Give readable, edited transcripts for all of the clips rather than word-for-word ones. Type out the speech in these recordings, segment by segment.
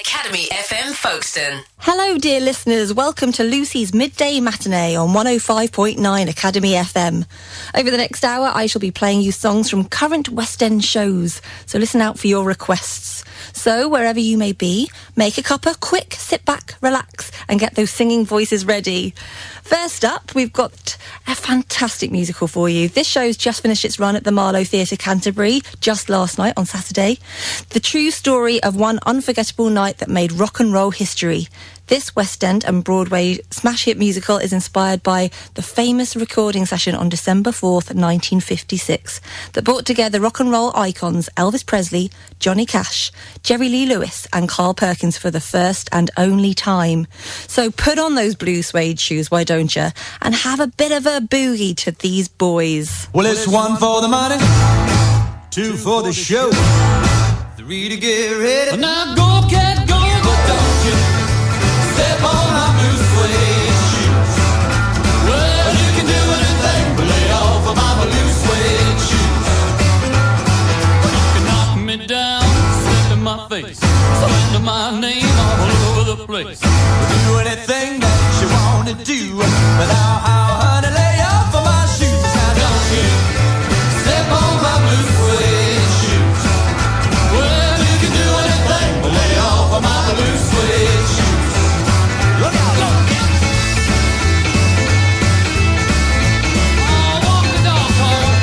Academy FM Folkestone. Hello, dear listeners. Welcome to LUCY's Midday Matinee on 105.9 Academy FM. Over the next hour, I shall be playing you songs from current West End shows, so listen out for your requests. So, wherever you may be, make a cuppa, quick, sit back, relax, and get those singing voices ready. First up, we've got a fantastic musical for you. This show's just finished its run at the Marlow Theatre, Canterbury, just last night on Saturday. The true story of one unforgettable night that made rock and roll history. This West End and Broadway smash hit musical is inspired by the famous recording session on December 4th, 1956, that brought together rock and roll icons Elvis Presley, Johnny Cash, Jerry Lee Lewis and Carl Perkins for the first and only time. So put on those blue suede shoes, why don't you, and have a bit of a boogie to these boys. Well, it's 1 for the money, 2 for the show, 3 to get ready. Now go, cat, go, but don't you step on my blue suede shoes. Well, you can do anything but lay off of my blue suede shoes. You can knock me down, slap in my face, slander my name all over the place. Do anything that you want to do, but I'll honey, lay off of my shoes. Now don't you step on my blue suede shoes. Well, you can do anything but lay off of my blue suede shoes. Look out, look. Oh, walk the dog home.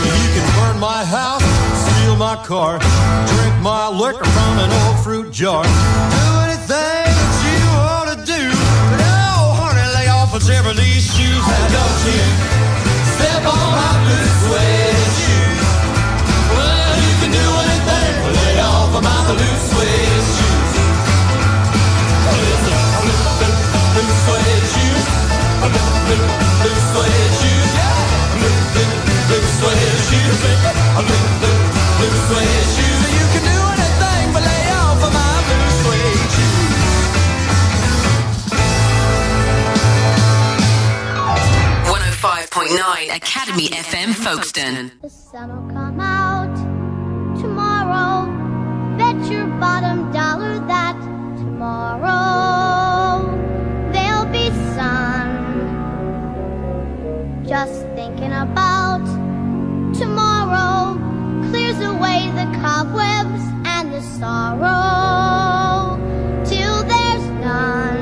You can burn my house, steal my car, drink my liquor from an old fruit jar. Do anything that you want to do, but oh, honey, lay off of every these shoes. Now don't you step on my blue suede shoes. Well, you can do anything but lay off of my blue suede shoes. Listen, blue suede shoes, blue suede shoes, yeah. Blue suede shoes, blue suede shoes. You can do anything but lay off of my blue suede shoes. 105.9 Academy FM Folkestone. The sun will come out tomorrow. Bet your bottom dollar that tomorrow there'll be sun. Just thinking about tomorrow clears away the cobwebs and the sorrow till there's none.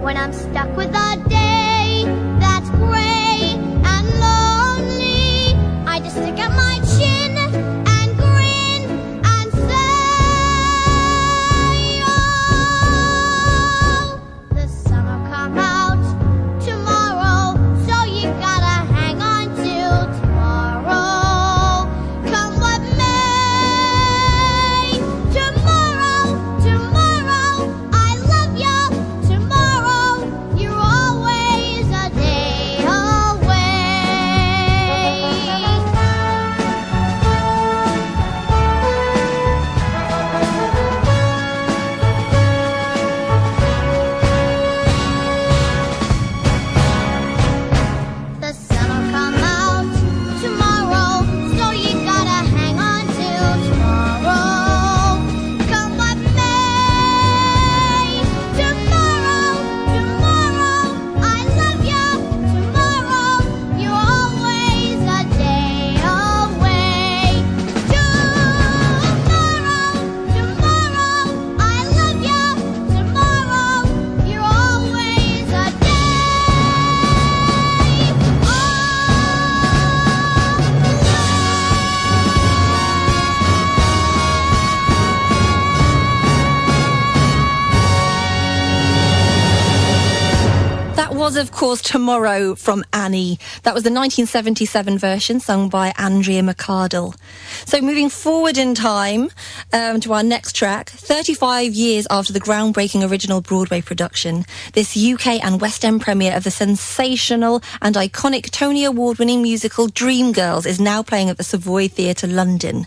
When I'm stuck with a day that's gray and lonely, I just stick out my chin and grin and say, oh, the sun will come out tomorrow, so you gotta hang on till tomorrow. Come what may, tomorrow, tomorrow, I love ya, tomorrow, you're always a day away. The sun will come out tomorrow, so you gotta hang on till tomorrow. Come what may, tomorrow, tomorrow, I love ya, tomorrow, you're always a day away. Tomorrow, tomorrow, I love ya, tomorrow, you're always a day away. That was, of course, Tomorrow from Annie. That was the 1977 version sung by Andrea McArdle. So moving forward in time to our next track, 35 years after the groundbreaking original Broadway production, this UK and West End premiere of the sensational and iconic Tony Award-winning musical Dreamgirls is now playing at the Savoy Theatre, London.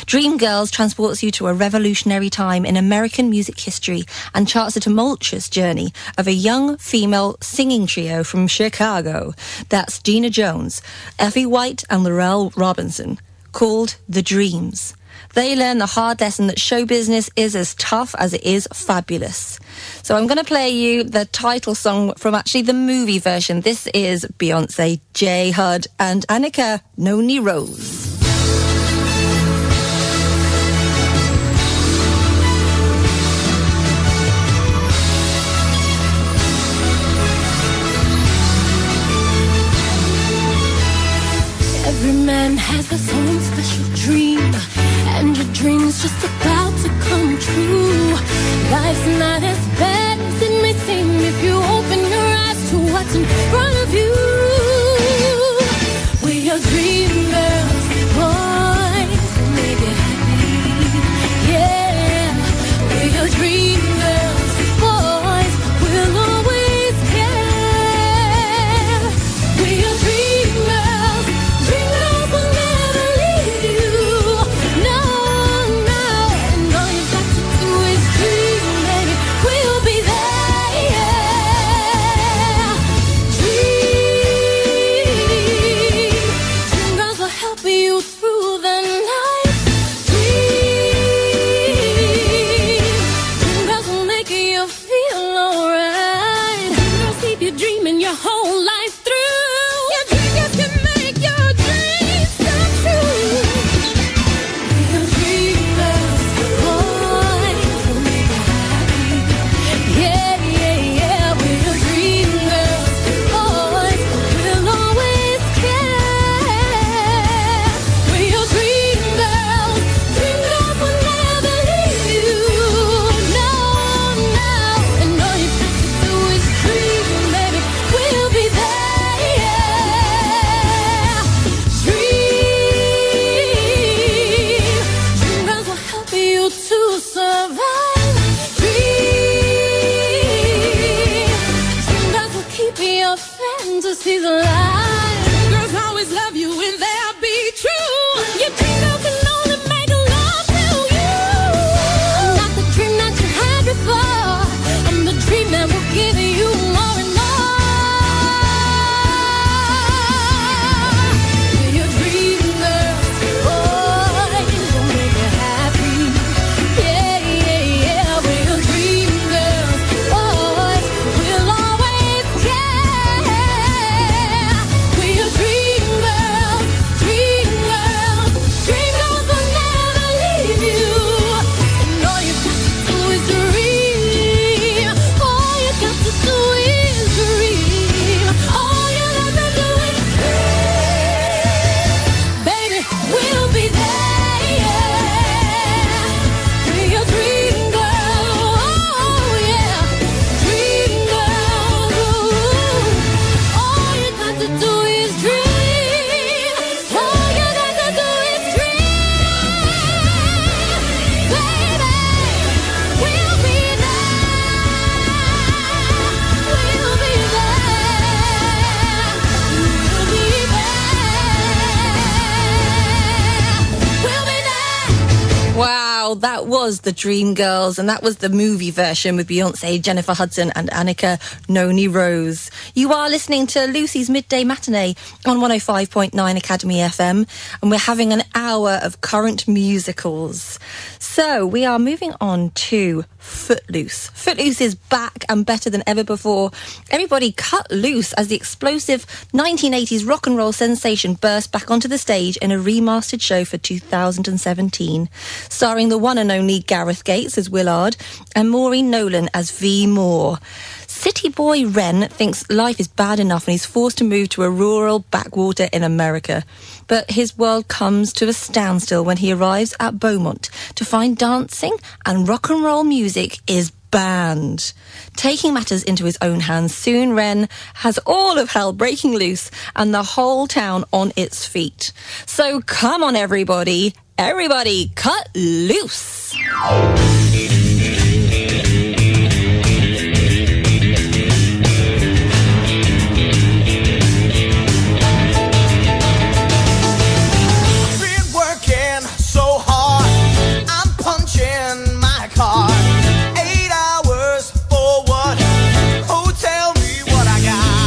Dreamgirls transports you to a revolutionary time in American music history and charts a tumultuous journey of a young female singing Swing Trio from Chicago. That's Gina Jones, Effie White and Laurel Robinson, called The Dreams. They learn the hard lesson that show business is as tough as it is fabulous. So I'm going to play you the title song from actually the movie version. This is Beyonce, J. Hud and Annika Noni Rose. Every man has his own special dream, and your dream's just about to come true. Life's not as bad as it may seem if you open your eyes to what's in front of you. We're your dream girls, boys, we'll make you happy. Yeah, we're your dream girls, boys, we'll always care. We're your dream girls, dream girls will never leave you. No, no, and all you got to do is dream, baby. We'll be there. Dream girls will help you through the night. Dream girls will make you feel alright. Dream girls keep you dreaming your whole life through. Your dream girls can make your dreams come true. We're dream girls, boys, we'll make you happy. Yeah, yeah, yeah. We're dream girls, boys, we'll always care. We're dream girls will never leave you. No, no, and all you got to do is dream, baby. We'll be there. Dream girls will help you to survive. Dream girls will keep your fantasies alive. Dream girls always love you and they'll be true. Your dream girl can only make love to you. I'm not the dream that you had before. I'm the dream that will give you more and more. We're your dream girls, boys, we'll make you happy. Yeah, yeah, yeah. We're your dream girls, boys, we'll always care. We're your dream girls, dream girls. Dream girls will never leave you. And all you got to do is dream. All you got to do is dream. All you got to do is dream. Baby, we'll be there. We're your dream girl. Oh yeah, dream girl. All you got to do is dream. All you got to do is dream. Baby, we'll be there. We'll be there. We'll be there. We'll be there. Wow, that was the Dream Girls, and that was the movie version with Beyonce, Jennifer Hudson and Annika Noni Rose. You are listening to Lucy's Midday Matinee on 105.9 Academy FM, and we're having an hour of current musicals. So we are moving on to Footloose. Footloose is back and better than ever before. Everybody cut loose as the explosive 1980s rock and roll sensation burst back onto the stage in a remastered show for 2017, starring the one and only Gareth Gates as Willard and Maureen Nolan as V. Moore. City boy Ren thinks life is bad enough and he's forced to move to a rural backwater in America. But his world comes to a standstill when he arrives at Beaumont to find dancing and rock and roll music is banned. Taking matters into his own hands, soon Ren has all of hell breaking loose and the whole town on its feet. So come on everybody, cut loose! Car. 8 hours for what? Oh, tell me what I got.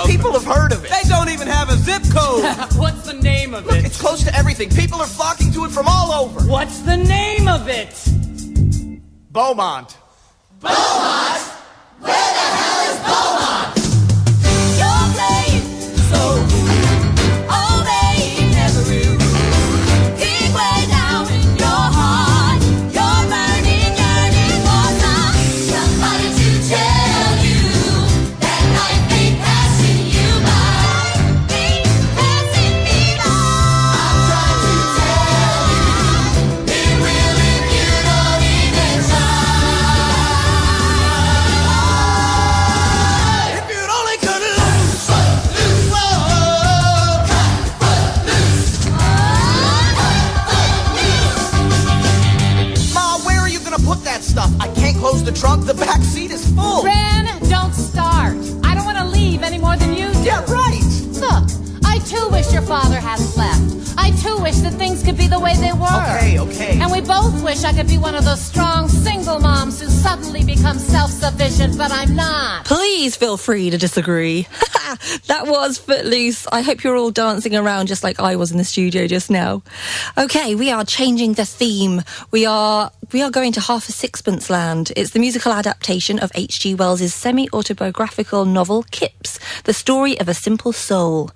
But people have heard of it. They don't even have a zip code. What's the name of Look, it? it's close to everything. People are flocking to it from all over. What's the name of it? Beaumont. Beaumont? Where the hell is Beaumont? You're playing so cool. All day in every room. Deep way down in your heart. You're burning, yearning for somebody to tell you that life ain't passing you by. Ain't passing me by. I'm trying to tell you, be real if you don't even try. If you'd only cut loose, whoa. Ma, where are you gonna put that stuff? I can't close the trunk. The back seat is full. Ren, don't start. I don't want to leave any more than you do. Yeah, right. Look, I too wish your father hadn't left. I too wish that things could be the way they were. Okay. And we both wish I could be one of those strong single moms who suddenly become self-sufficient, but I'm not. Please feel free to disagree. That was Footloose. I hope you're all dancing around just like I was in the studio just now. Okay, we are changing the theme. We are going to Half a Sixpence Land. It's the musical adaptation of H.G. Wells's semi-autobiographical novel Kips, The Story of a Simple Soul.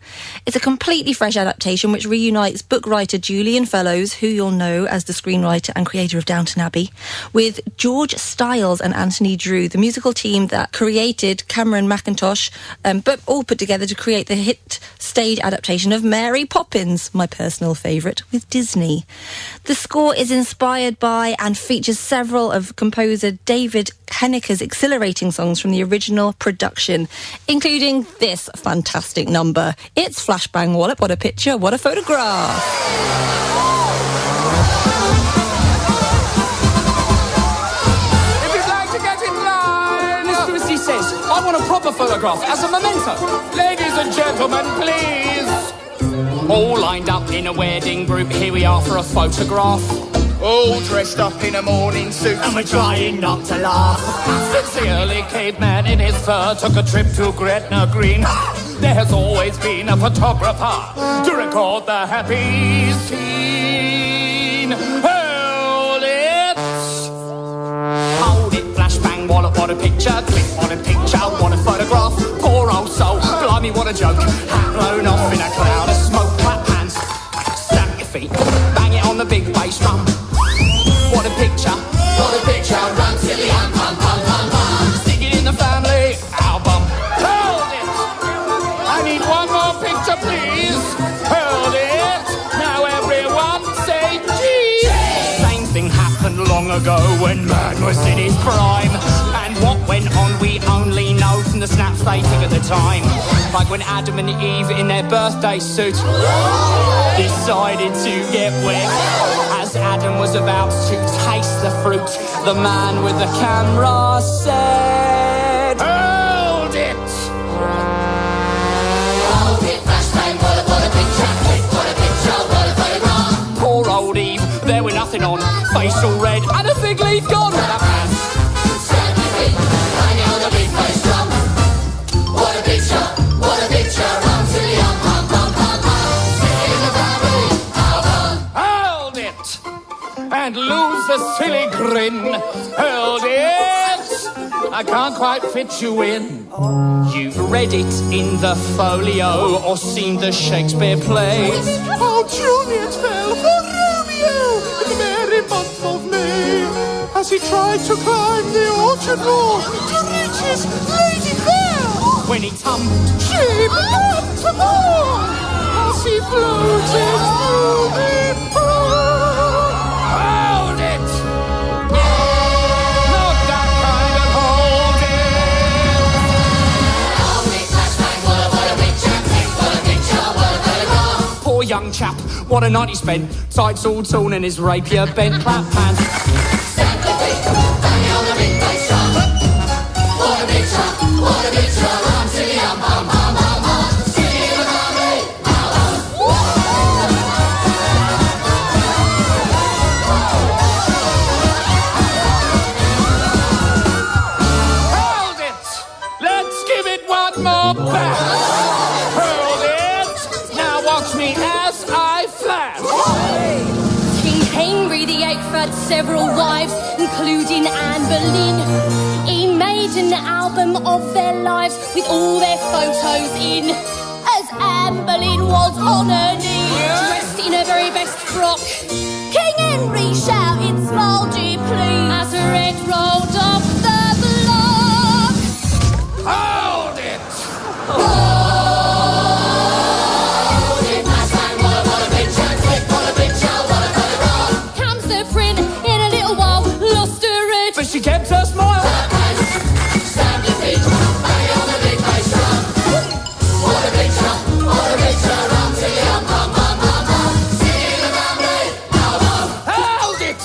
It's a completely fresh adaptation which reunites book writer Julian Fellowes, who you'll know as the screenwriter and creator of Downton Abbey, with George Stiles and Anthony Drew, the musical team that created Cameron Mackintosh, but all put together to create the hit stage adaptation of Mary Poppins, my personal favourite, with Disney. The score is inspired by and features several of composer David Henniker's exhilarating songs from the original production, including this fantastic number. It's Flashbang Wallop, what a picture, what a photograph. If you'd like to get in line, Mr. Missy says, I want a proper photograph as a memento. Ladies and gentlemen, please. All lined up in a wedding group, here we are for a photograph. All dressed up in a morning suit. And we're trying not to laugh. Since the early caveman in his fur took a trip to Gretna Green, there has always been a photographer to record the happy scene. Hold it! Hold it, flashbang, what a picture. Click, what a picture, what a photograph. Poor old soul, blimey, what a joke. Hat blown off in a cloud of smoke. Clap hands, stamp your feet, bang it on the big bass drum. What a picture, run till the pum. Stick it in the family album. Hold it! I need one more picture, please. Hold it! Now everyone say cheese! Same thing happened long ago when man was in his prime. And what went on we only know from the snaps they took at the time. Like when Adam and Eve in their birthday suit decided to get wet. As Adam was about to taste the fruit, the man with the camera said, Hold it! Hold it, flashbang, what a picture. What a picture, what a photograph. Poor old Eve, there were nothing on, face all red, and a fig leaf gone. Stand your feet, bang it on the big bass drum. What a picture, run till the pum. Stick it in the family album. Hold it! And lose the silly grin. Hold it! I can't quite fit you in. You've read it in the folio or seen the Shakespeare plays. How Juliet fell for Romeo in the merry month of May, as he tried to climb the orchard wall to reach his lady fair. When he tumbled, She began to mourn as he floated through the pool. hold it! Not that kind of hold it! Hold it, flashbang, what a picture. What a picture, what a photograph. Poor young chap, what a night he spent. Tights all torn and his rapier bent. Clap hands. Stand your feet, bang it on the big bass drum. What a picture, run till the pum. Stick it in the family album. Hold it! Let's give it one more bash! several wives, including Anne Boleyn. He made an album of their lives with all their photos in. As Anne Boleyn was on her knees, dressed in her very best frock, King Henry shouted, "Smile, dear, please," as her head rolled off the block. Hold it! Comes the prince in a little while, lost her head, But she kept her smile. Hold it!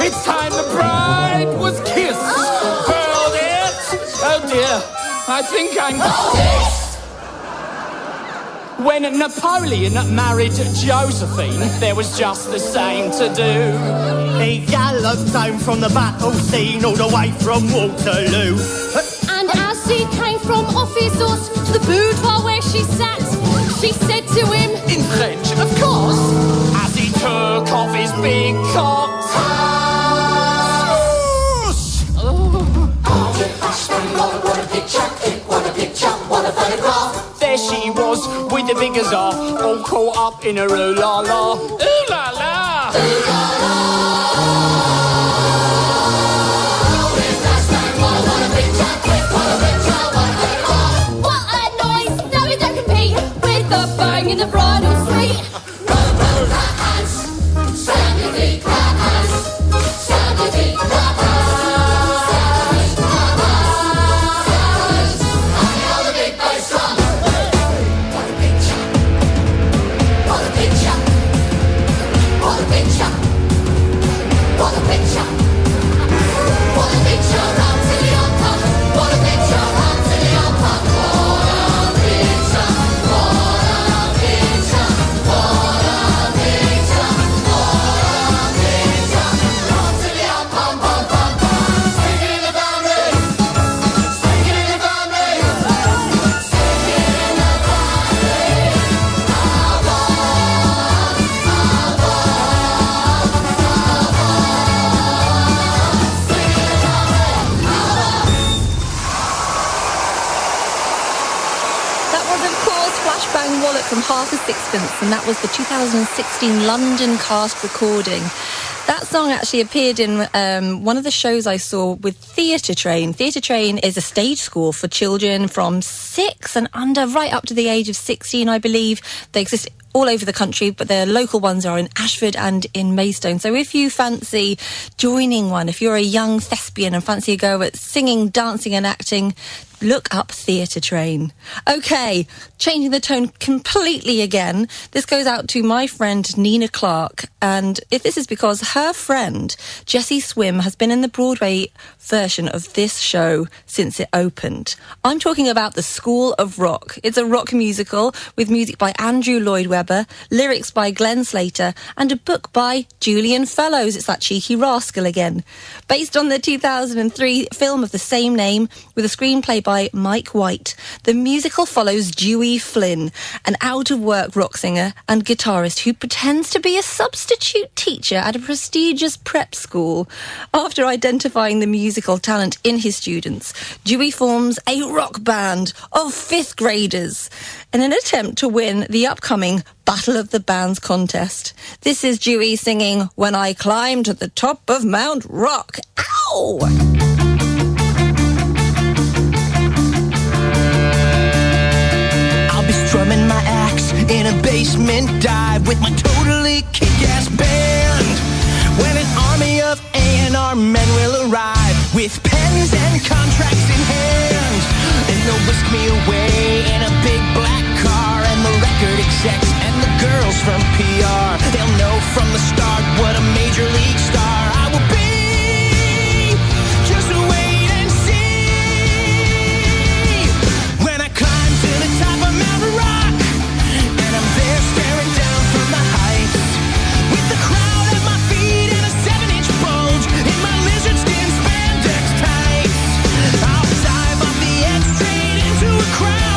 It's time the bride was kissed. Hold it! Oh dear, I think I'm... When Napoleon married Josephine, there was just the same to do. He galloped home from the battle scene all the way from Waterloo. and as he came from off his horse to the boudoir where she sat, she said to him, In French, of course, as he took off his big coat. There she was, with the big azar, all caught up in her ooh-la-la. Ooh-la-la! "What a noise! No, we don't compete with the bang in the bridal suite." From Half a Sixpence, and that was the 2016 London cast recording. That song actually appeared in one of the shows I saw with Theatre Train. Theatre Train is a stage school for children from 6 and under, right up to the age of 16, I believe. They exist all over the country, but their local ones are in Ashford and in Maidstone. So if you fancy joining one, if you're a young thespian and fancy a go at singing, dancing and acting, look up Theatre Train. Okay, changing the tone completely again. This goes out to my friend Nina Clark, and if this is because her friend Jessie Swim has been in the Broadway version of this show since it opened. I'm talking about The School of Rock. It's a rock musical with music by Andrew Lloyd Webber, lyrics by Glenn Slater, and a book by Julian Fellows. It's that cheeky rascal again. Based on the 2003 film of the same name, with a screenplay by Mike White, the musical follows Dewey Flynn, an out-of-work rock singer and guitarist who pretends to be a substitute teacher at a prestigious prep school. After identifying the musical talent in his students, Dewey forms a rock band of 5th graders in an attempt to win the upcoming Battle of the Bands contest. This is Dewey singing When I Climb to the Top of Mount Rock. Ow! Strumming my axe in a basement dive with my totally kick-ass band. When an army of A&R men will arrive with pens and contracts in hand, and they'll whisk me away in a big black car, and the record execs and the girls from PR, they'll know from the start what a major league star I will be. Just wait and see. When I climb to the top of Mount Rock, and I'm there staring down from the heights, with the crowd at my feet and a 7-inch bulge in my lizard skin spandex tights, I'll dive off the edge straight into a crowd.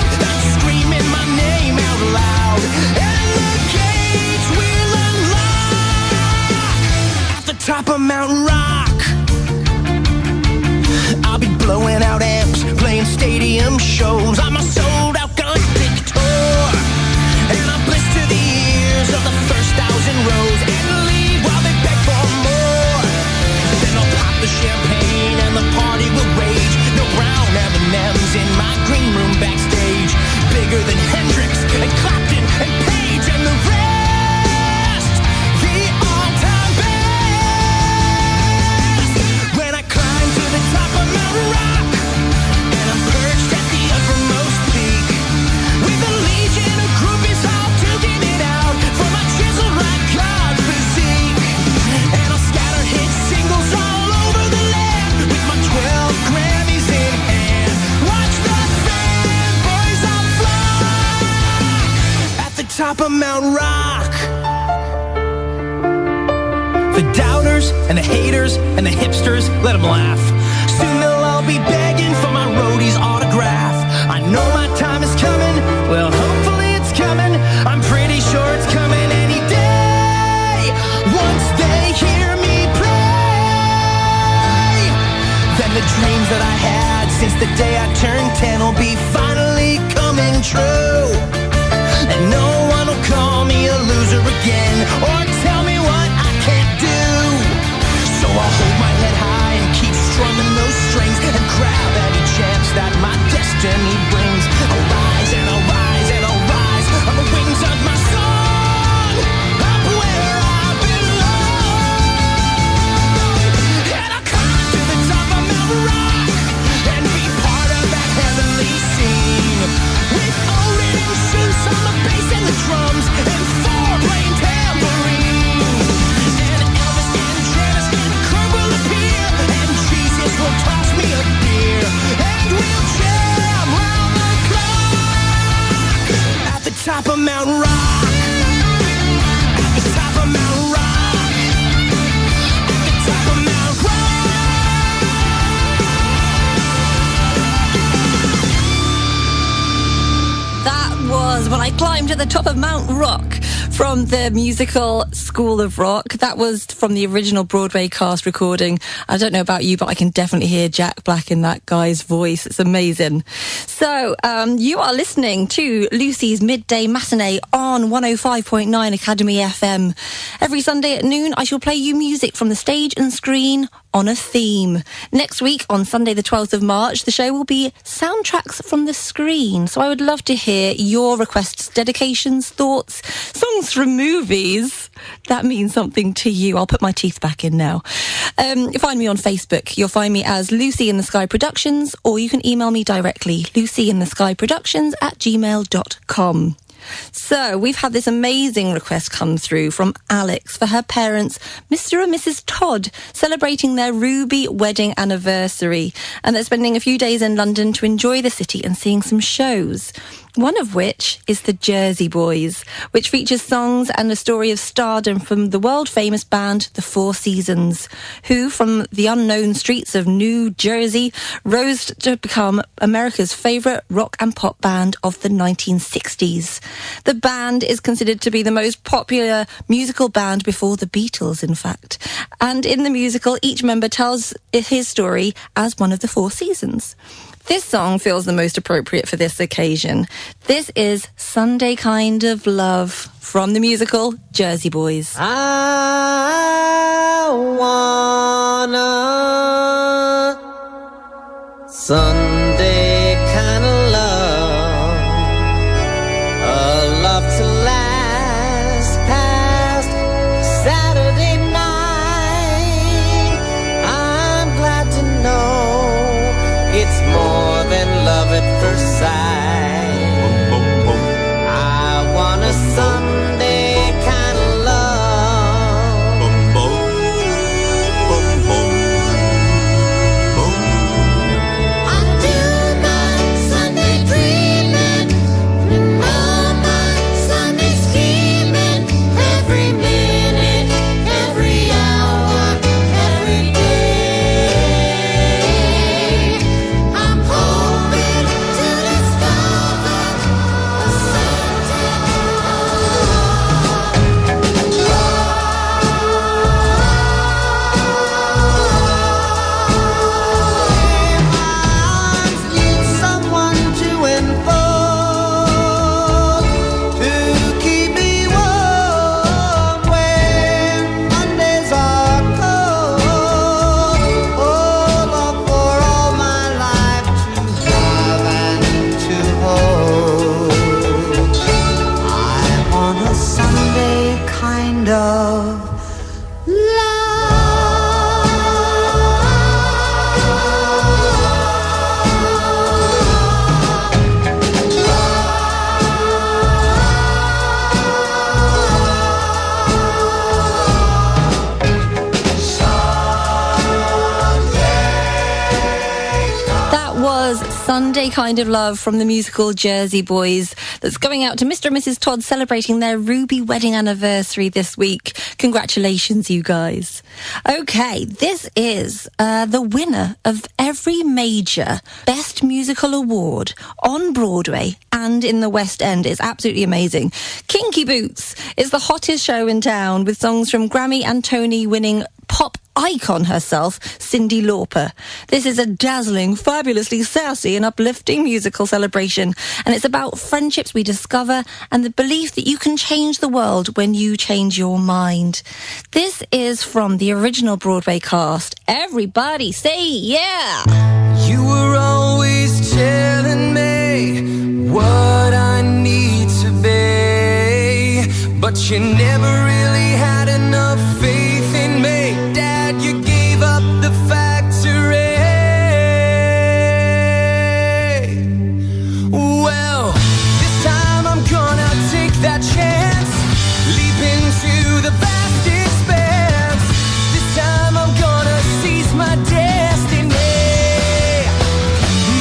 top of Mount Rock. The doubters and the haters and the hipsters, let them laugh. Soon they'll all be begging for my roadie's autograph. I know my time is coming, well hopefully it's coming. I'm pretty sure it's coming any day. Once they hear me play, then the dreams that I had since the day I turned 10 will be finally coming true. And no one will call me a loser again or tell me what I can't do. So I'll hold my head high and keep strumming those strings and grab any chance that my destiny brings. I'll rise and I'll rise and I'll rise on the wings of my song, up where I belong. And I'll climb to the top of Mount Rock and be part of that heavenly scene, with Odin and Zeus on the bass and the drums and 4 playing tambourines. And Elvis and Travis and Kurt will appear, and Jesus will toss me a beer, and we'll jam round the clock at the top of Mount Rock. At the top of Mount Rock. At the top of Mount Rock. That was When I Climbed to the Top of Mount Rock from the musical School of Rock. That was from the original Broadway cast recording. I don't know about you, but I can definitely hear Jack Black in that guy's voice. It's amazing. So, you are listening to Lucy's Midday Matinee on 105.9 Academy FM. Every Sunday at noon, I shall play you music from the stage and screen on a theme. Next week, on Sunday the 12th of March, the show will be soundtracks from the screen. So I would love to hear your requests, dedications, thoughts, songs from movies that mean something to you. I'll put my teeth back in now. Find me on Facebook. You'll find me as Lucy in the Sky Productions, or you can email me directly, lucyintheskyproductions@gmail.com. So, we've had this amazing request come through from Alex for her parents, Mr. and Mrs. Todd, celebrating their Ruby wedding anniversary. And they're spending a few days in London to enjoy the city and seeing some shows. One of which is the Jersey Boys, which features songs and a story of stardom from the world-famous band The Four Seasons, who, from the unknown streets of New Jersey, rose to become America's favourite rock and pop band of the 1960s. The band is considered to be the most popular musical band before the Beatles, in fact. And in the musical, each member tells his story as one of the Four Seasons. This song feels the most appropriate for this occasion. This is Sunday Kind of Love from the musical Jersey Boys. I wanna Sunday kind of love, a love to last past Saturday night. I'm glad to know it's more than love at first sight. I want a Sunday kind of love. I do Sunday Kind of Love from the musical Jersey Boys that's going out to Mr. and Mrs. Todd celebrating their Ruby wedding anniversary this week. Congratulations, you guys. Okay, this is the winner of every major Best Musical Award on Broadway and in the West End. It's absolutely amazing. Kinky Boots is the hottest show in town with songs from Grammy and Tony winning pop icon herself, Cyndi Lauper. This is a dazzling, fabulously sassy and uplifting musical celebration, and it's about friendships we discover and the belief that you can change the world when you change your mind. This is from the original Broadway cast. Everybody say yeah! You were always telling me what I need to be, but you never really had enough faith in me. Dad, you gave up the factory. Well, this time I'm gonna take that chance, leap into the vast expanse. This time I'm gonna seize my destiny.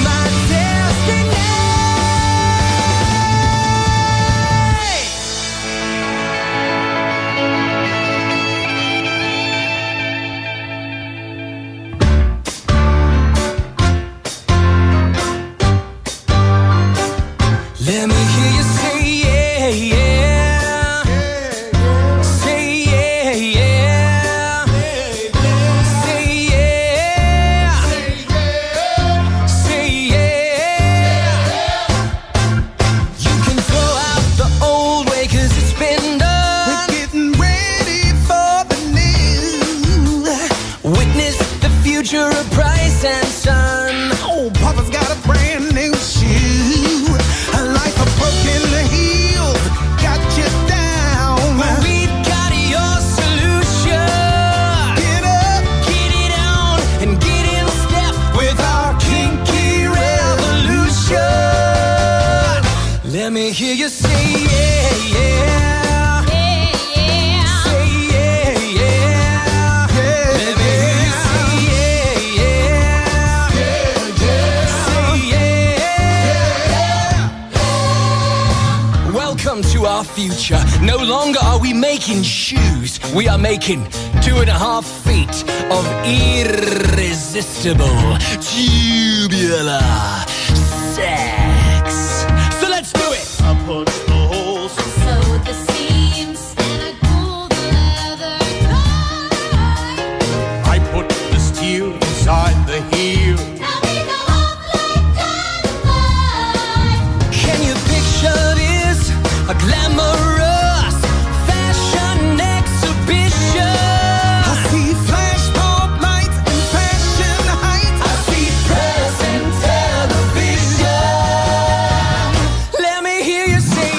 My destiny. Let me hear you say yeah, yeah. Say yeah, yeah. Say yeah. Say yeah. You can throw out the old way 'cause it's been done. We're getting ready for the new. Witness the future of Price and Son. Oh, Papa's got a brand new shoe. A life of broken heels got you down. Well, we've got your solution. Get up, get it on, and get in step with our kinky revolution. Let me hear you say yeah, yeah. Say yeah, yeah. Let me hear you say yeah, yeah. Say yeah. Welcome to our future. No longer are we making shoes. We are making 2.5 feet of irresistible tubular sex. So let's do it. I put the holes. Sewed the seams and I pulled the leather tie. I put the steel inside the heel. Now we go up like dynamite. Can you picture this? A glamorous fashion exhibition. I see flashbulb lights and fashion heights. I see present television. Let me hear you say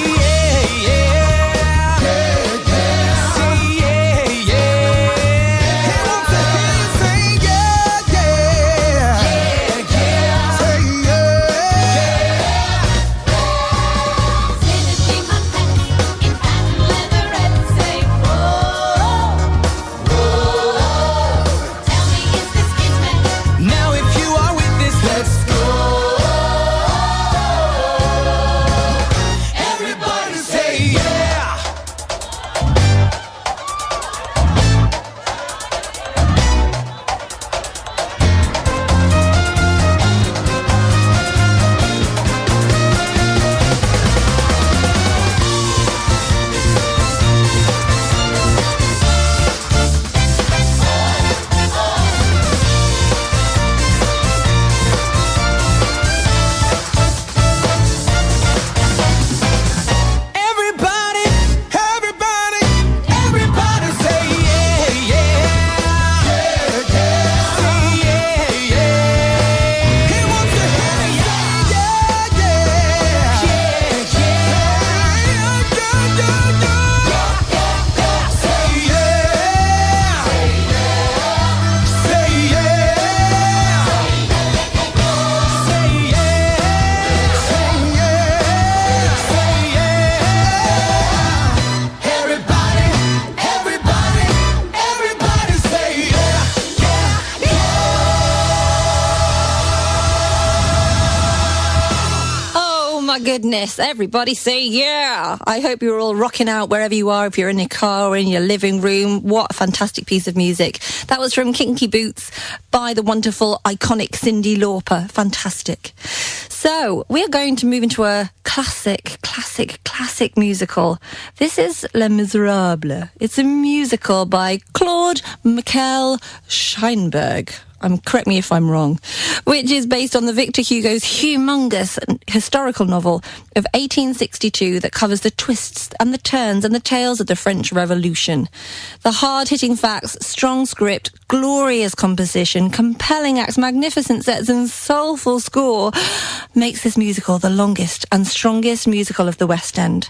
goodness. Everybody say yeah. I hope you're all rocking out wherever you are, if you're in your car or in your living room. What a fantastic piece of music. That was from Kinky Boots by the wonderful, iconic Cyndi Lauper. Fantastic. So, we are going to move into a classic musical. This is Les Miserables. It's a musical by Claude Michael Scheinberg. Correct me if I'm wrong, which is based on the Victor Hugo's humongous historical novel of 1862 that covers the twists and the turns and the tales of the French Revolution. The hard-hitting facts, strong script, glorious composition, compelling acts, magnificent sets and soulful score makes this musical the longest and strongest musical of the West End.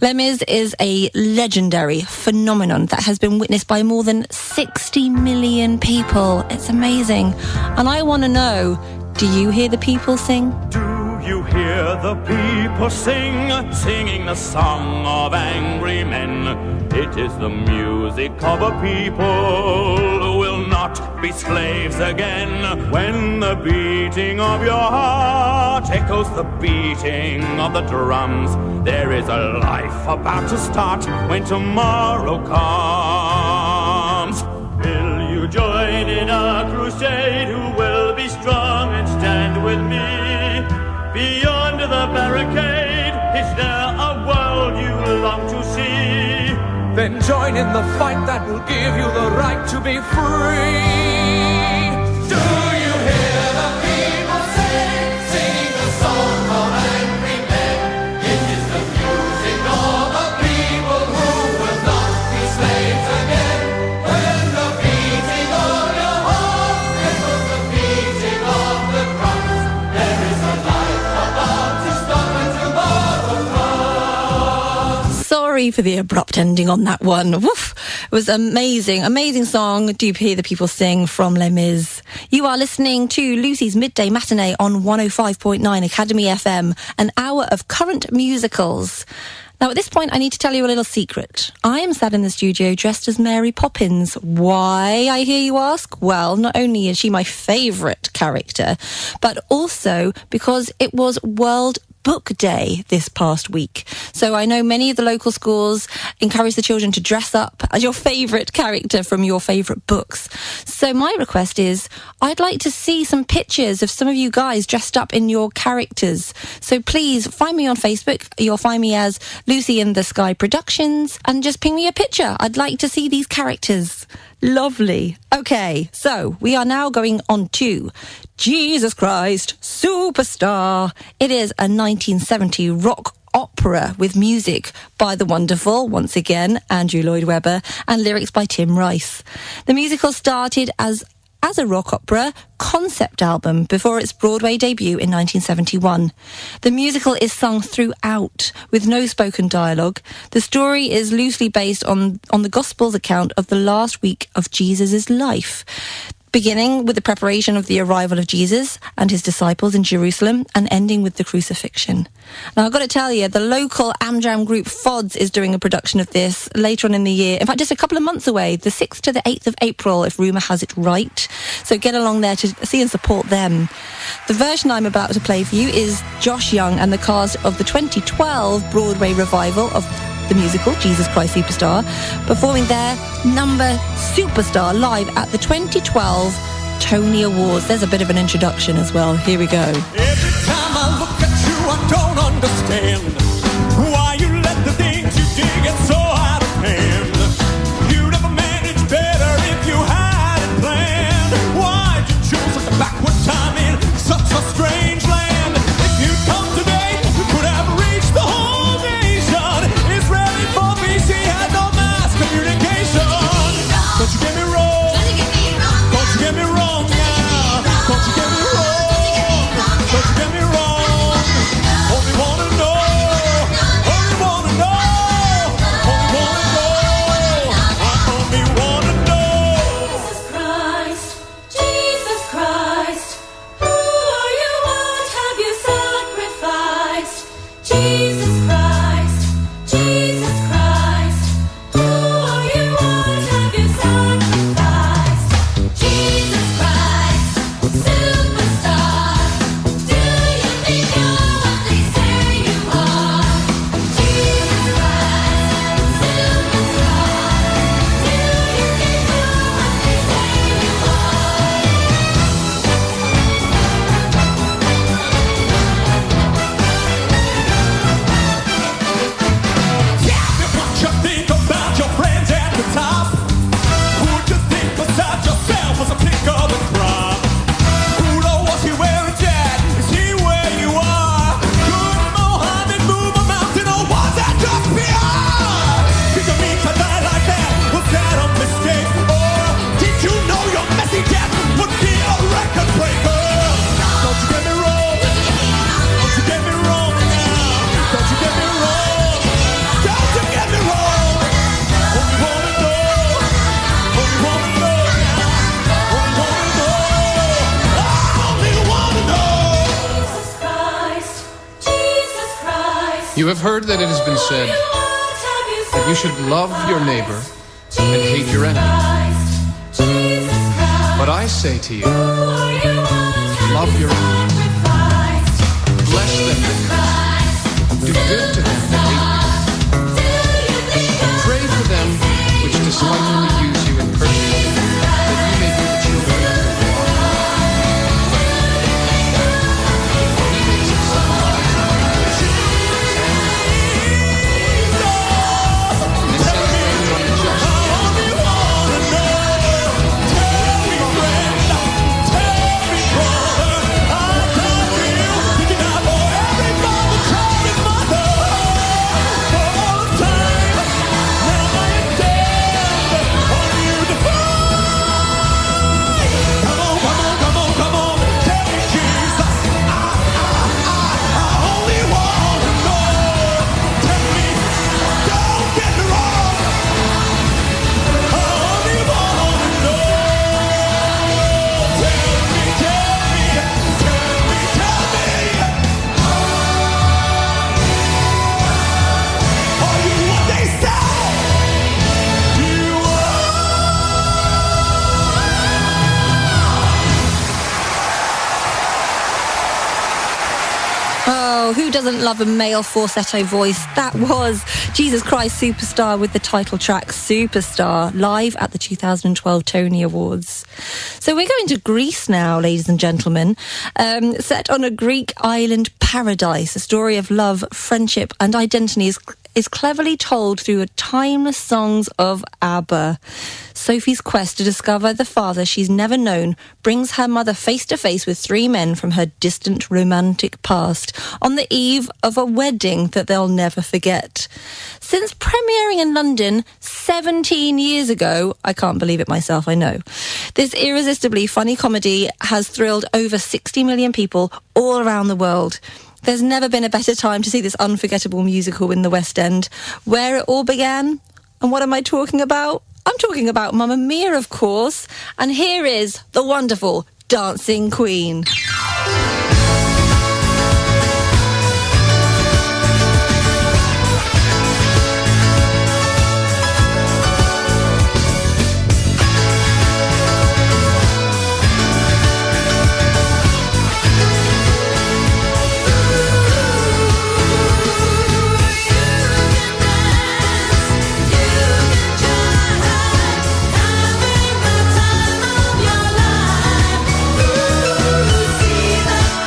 Les Mis is a legendary phenomenon that has been witnessed by more than 60 million people. It's amazing. And I want to know, do you hear the people sing? Do you hear the people sing, singing the song of angry men? It is the music of a people who will not be slaves again. When the beating of your heart echoes the beating of the drums, there is a life about to start when tomorrow comes. Will you join in a crusade? Who will be strong and stand with me? Beyond the barricade, is there a world you long to see? Then join in the fight that will give you the right to be free. Do you hear the people sing, singing the song of angry men? It is the music of a people who will not be slaves again. When the beating of your heart echoes the beating of the drums, there is a life about to start when tomorrow comes. Sorry for the abrupt ending on that one. Woof. It was amazing. Amazing song. Do you hear the people sing from Les Mis? You are listening to Lucy's Midday Matinee on 105.9 Academy FM, an hour of current musicals. Now, at this point, I need to tell you a little secret. I am sat in the studio dressed as Mary Poppins. Why, I hear you ask? Well, not only is she my favourite character, but also because it was World Book Day this past week. So I know many of the local schools encourage the children to dress up as your favourite character from your favourite books. So my request is, I'd like to see some pictures of some of you guys dressed up in your characters. So please find me on Facebook. You'll find me as Lucy in the Sky Productions and just ping me a picture. I'd like to see these characters. Lovely. Okay, so we are now going on to Jesus Christ Superstar. It is a 1970 rock opera with music by the wonderful, once again, Andrew Lloyd Webber, and lyrics by Tim Rice. The musical started as a rock opera concept album before its Broadway debut in 1971. The musical is sung throughout with no spoken dialogue. The story is loosely based on the Gospel's account of the last week of Jesus' life, beginning with the preparation of the arrival of Jesus and his disciples in Jerusalem and ending with the crucifixion. Now, I've got to tell you, the local Amjam group FODS is doing a production of this later on in the year. In fact, just a couple of months away, the 6th to the 8th of April, if rumour has it right. So get along there to see and support them. The version I'm about to play for you is Josh Young and the cast of the 2012 Broadway revival of the musical Jesus Christ Superstar, performing their number Superstar live at the 2012 Tony Awards. There's a bit of an introduction as well. Here we go. Every time I look at you, I don't understand why you let the things you did get so out of hand. You never managed better if you had it planned. Why'd you choose such a backward time in such a strange land? If you'd come today, you could have reached the whole nation. Israeli for BC had no mass communication. Don't you get me wrong? Don't you get me wrong now? Don't you get me wrong? Don't you get me wrong? Only wanna know You have heard that it has been said that you should love your neighbor and hate your enemy. But I say to you, love your enemy. Bless them that curse you. Do good to them that hate you. Pray for them which despitefully use you and persecute you, that you may be the children of your God. He makes himself rise on the wicked and sends rain on the just. Who doesn't love a male falsetto voice? That was Jesus Christ Superstar with the title track Superstar, live at the 2012 Tony Awards. So we're going to Greece now, ladies and gentlemen. Set on a Greek island paradise, a story of love, friendship and identity is cleverly told through timeless songs of ABBA. Sophie's quest to discover the father she's never known brings her mother face to face with three men from her distant romantic past on the eve of a wedding that they'll never forget. Since premiering in London 17 years ago, I can't believe it myself, I know, this irresistibly funny comedy has thrilled over 60 million people all around the world. There's never been a better time to see this unforgettable musical in the West End. Where it all began, and what am I talking about? I'm talking about Mamma Mia, of course. And here is the wonderful Dancing Queen. See the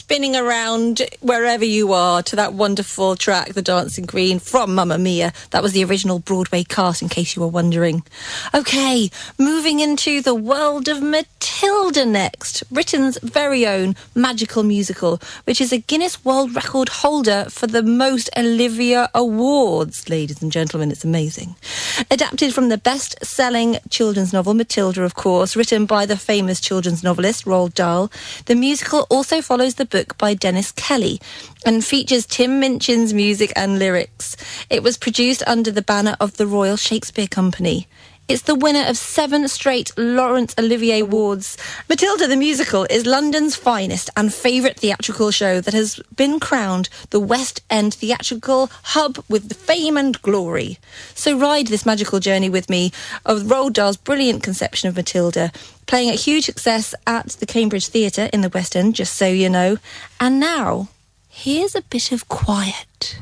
spinning around wherever you are to that wonderful track, The Dancing Queen, from Mamma Mia. That was the original Broadway cast, in case you were wondering. OK, moving into the world of Matilda next. Britain's very own magical musical, which is a Guinness World Record holder for the most Olivia Awards. Ladies and gentlemen, it's amazing. Adapted from the best-selling children's novel, Matilda, of course, written by the famous children's novelist Roald Dahl, the musical also follows the book by Dennis Kelly and features Tim Minchin's music and lyrics. It was produced under the banner of the Royal Shakespeare Company. It's the winner of 7 straight Laurence Olivier Awards. Matilda the musical is London's finest and favourite theatrical show that has been crowned the West End theatrical hub with fame and glory. So ride this magical journey with me of Roald Dahl's brilliant conception of Matilda, playing a huge success at the Cambridge Theatre in the West End, just so you know. And now, here's a bit of quiet.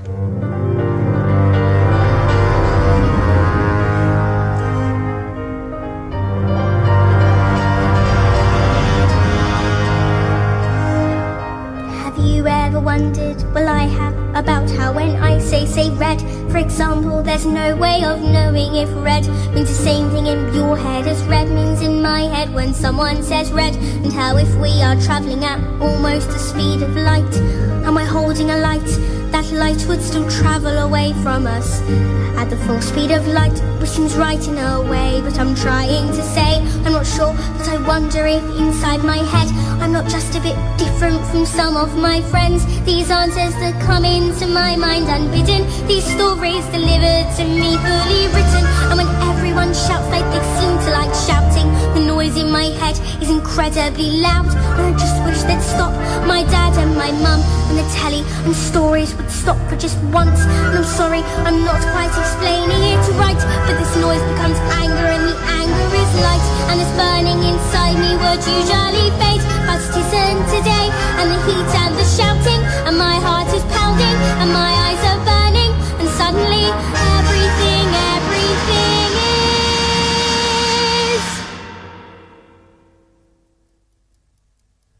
You ever wondered, well I have, about how when I say red, for example, there's no way of knowing if red means the same thing in your head as red means in my head when someone says red, and how if we are travelling at almost the speed of light and we're holding a light, that light would still travel away from us at the full speed of light, which seems right in a way, but I'm trying to say I'm not sure, but I wonder if inside my head I'm not just a bit different from some of my friends. These answers that come into my mind unbidden, these stories delivered to me fully written, and when everyone shouts like they seem to like shouting, the noise in my head is incredibly loud, and I just wish they'd stop. My dad and my mum and the telly and stories would stop for just once, and I'm sorry I'm not quite explaining it right, but this noise becomes anger and the anger is light, and it's burning inside me would usually fade, but it isn't today, and the heat and the shouting, and my heart is pounding, and my eyes are burning, and suddenly everything is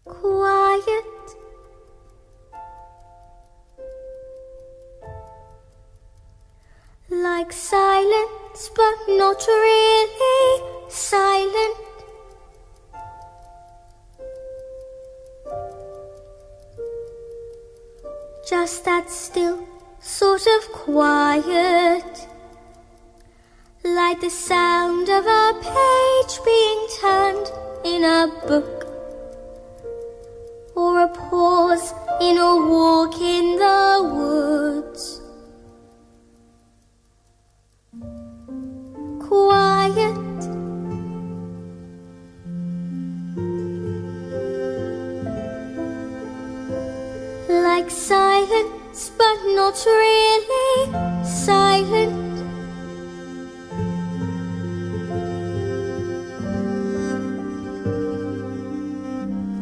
quiet. Like silence, but not really silent. Just that still sort of quiet, like the sound of a page being turned in a book, or a pause in a walk in the woods. Quiet, like silence, but not really silent.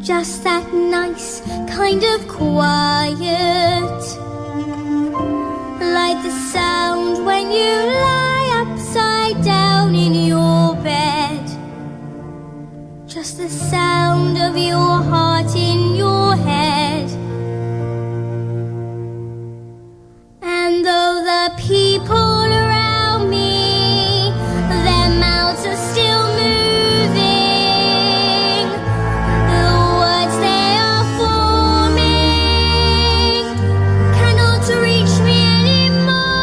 Just that nice kind of quiet, like the sound when you lie upside down in your bed, just the sound of your heart in your head. And though the people around me, their mouths are still moving, the words they are forming cannot reach me anymore.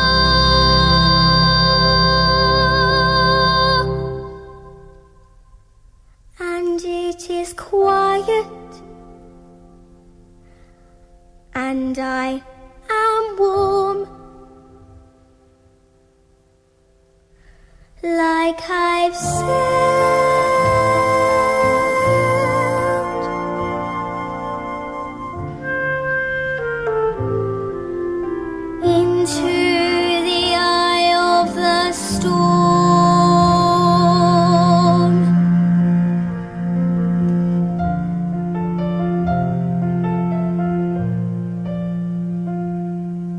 And it is quiet, and I am warm, like I've sailed into the eye of the storm.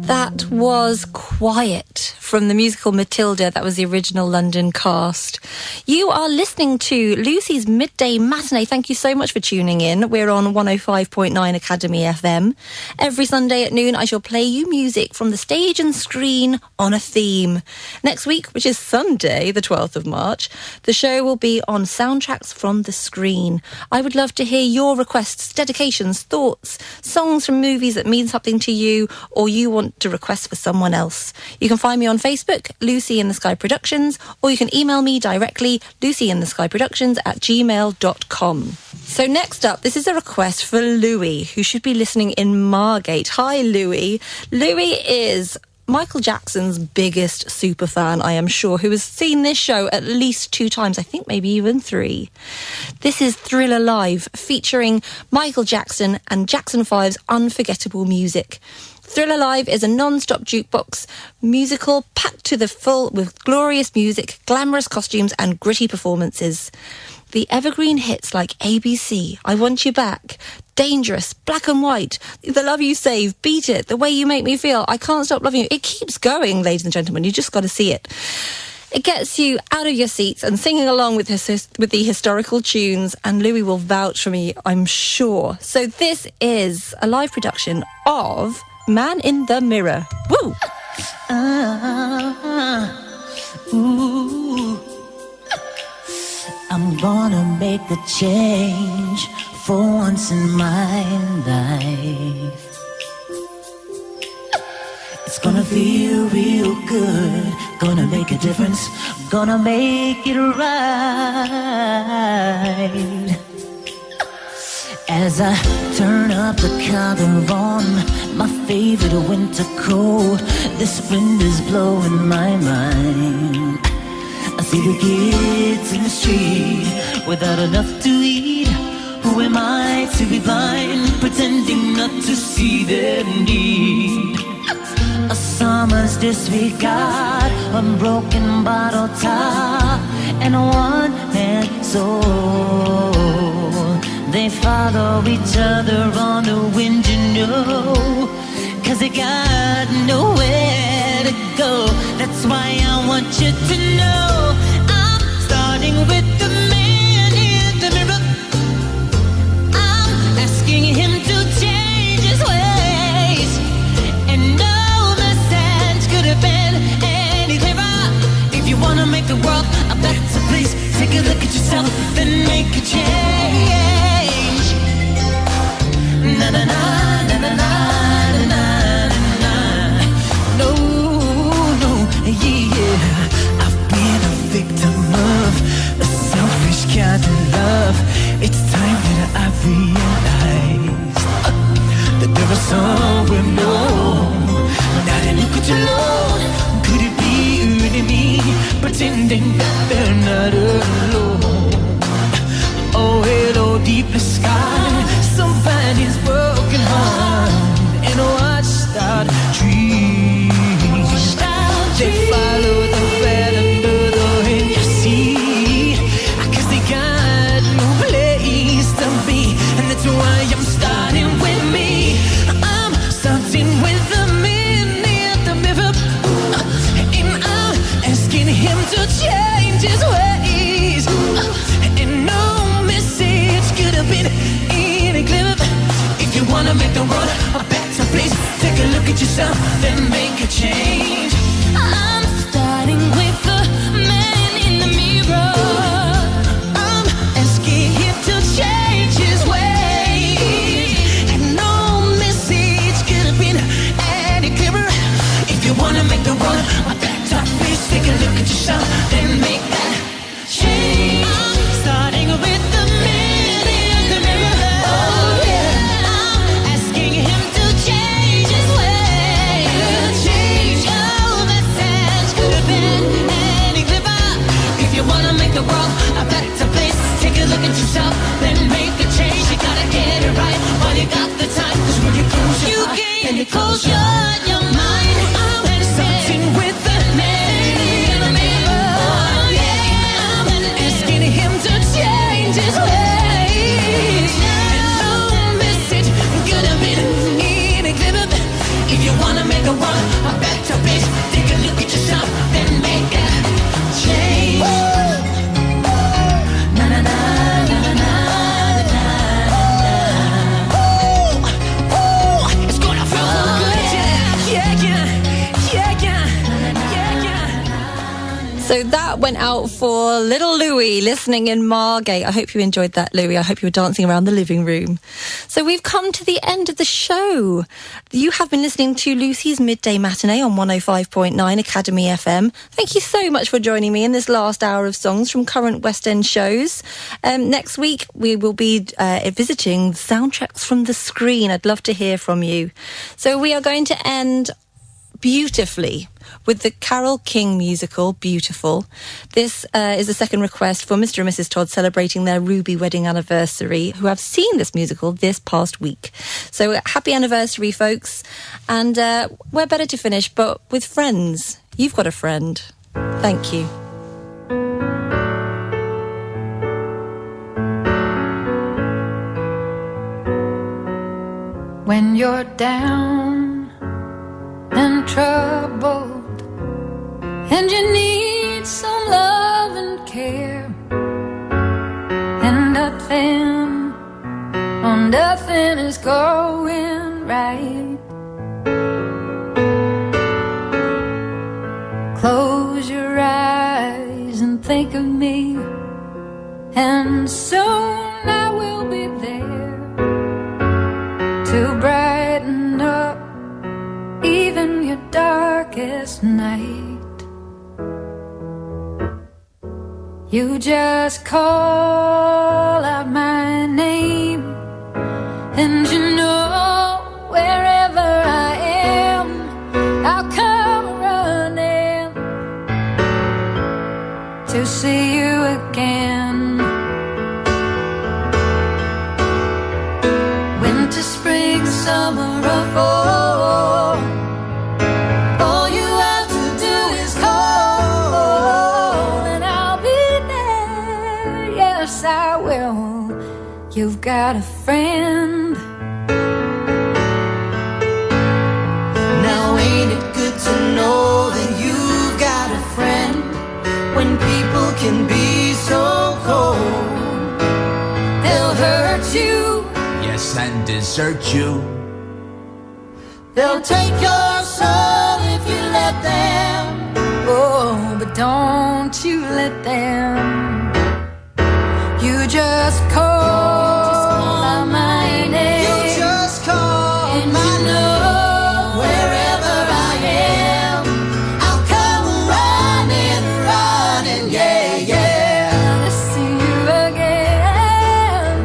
That was Quiet from the musical Matilda. That was the original London cast. You are listening to Lucy's Midday Matinee. Thank you so much for tuning in. We're on 105.9 Academy FM. Every Sunday at noon, I shall play you music from the stage and screen on a theme. Next week, which is Sunday, the 12th of March, the show will be on soundtracks from the screen. I would love to hear your requests, dedications, thoughts, songs from movies that mean something to you or you want to request for someone else. You can find me on Facebook, Lucy in the Sky Productions, or you can email me directly, lucyintheskyproductions@gmail.com. So next up, this is a request for Louis, who should be listening in Margate. Hi, Louis. Louis is Michael Jackson's biggest super fan, I am sure, who has seen this show at least 2 times, I think maybe even 3. This is Thriller Live, featuring Michael Jackson and Jackson 5's unforgettable music. Thriller Live is a non-stop jukebox musical packed to the full with glorious music, glamorous costumes and gritty performances. The evergreen hits like ABC, I Want You Back, Dangerous, Black and White, The Love You Save, Beat It, The Way You Make Me Feel, I Can't Stop Loving You. It keeps going, ladies and gentlemen. You just got to see it. It gets you out of your seats and singing along with the historical tunes, and Louis will vouch for me, I'm sure. So this is a live production of Man in the Mirror. Woo! Ooh. I'm gonna make a change for once in my life. It's gonna feel real good, gonna make a difference, gonna make it right. As I turn up the collar on my favorite winter coat, this wind is blowing my mind. I see the kids in the street without enough to eat. Who am I to be blind, pretending not to see their need? A summer's disregard, a broken bottle top, and a one-man soul. They follow each other on the wind, you know, 'cause they got nowhere to go. That's why I want you to know I'm starting with the man in the mirror. I'm asking him to change his ways, and no message could have been any clearer. If you wanna make the world a better place, take a look at yourself, then make a change. Na na na na na na na na. No, no, yeah. I've been a victim of a selfish kind of love. It's time that I realized that there was someone more, not an equal to alone. Could it be you and me, pretending that they're not alone? Oh, hello, deep sky, somebody's broken heart, and watched out dreams. They follow the red under the rain, you see, 'cause they got no place to be, and that's why I'm starting with me. I'm starting with the man in the mirror. out for little Louis listening in Margate. I hope you enjoyed that, Louis. I hope you were dancing around the living room. So we've come to the end of the show. You have been listening to Lucy's Midday Matinee on 105.9 Academy FM. Thank you so much for joining me in this last hour of songs from current West End shows. Next week, we will be visiting soundtracks from the screen. I'd love to hear from you. So we are going to end beautifully with the Carole King musical, Beautiful. This is the second request for Mr. and Mrs. Todd celebrating their Ruby wedding anniversary, who have seen this musical this past week. So happy anniversary, folks. And where better to finish but with Friends. You've got a friend. Thank you. When you're down and troubled and you need some love and care, and nothing is going right, close your eyes and think of me, and soon I will be there to brighten up even your darkest night. You just call out my name, and you know wherever I am, I'll come running to see you again. Winter, spring, summer, or fall, all you have to do is call, and I'll be there. Yes, I will. You've got a friend. Now ain't it good to know that you've got a friend when people can be so cold? They'll hurt you, Yes, and desert you. they'll take your soul if you let them. Oh, but don't you let them. You just call out my name. You just call and my you know wherever I am, I'll come running, yeah, yeah, to see you again.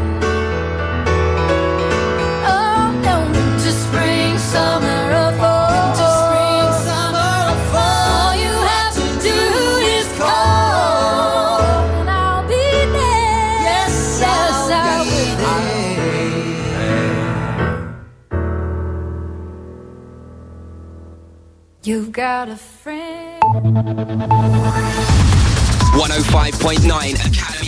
Oh, no, winter, spring, summer, or fall, all you have to do is call, and I'll be there. Yes, I will. You've got a friend. 105.9 Academy.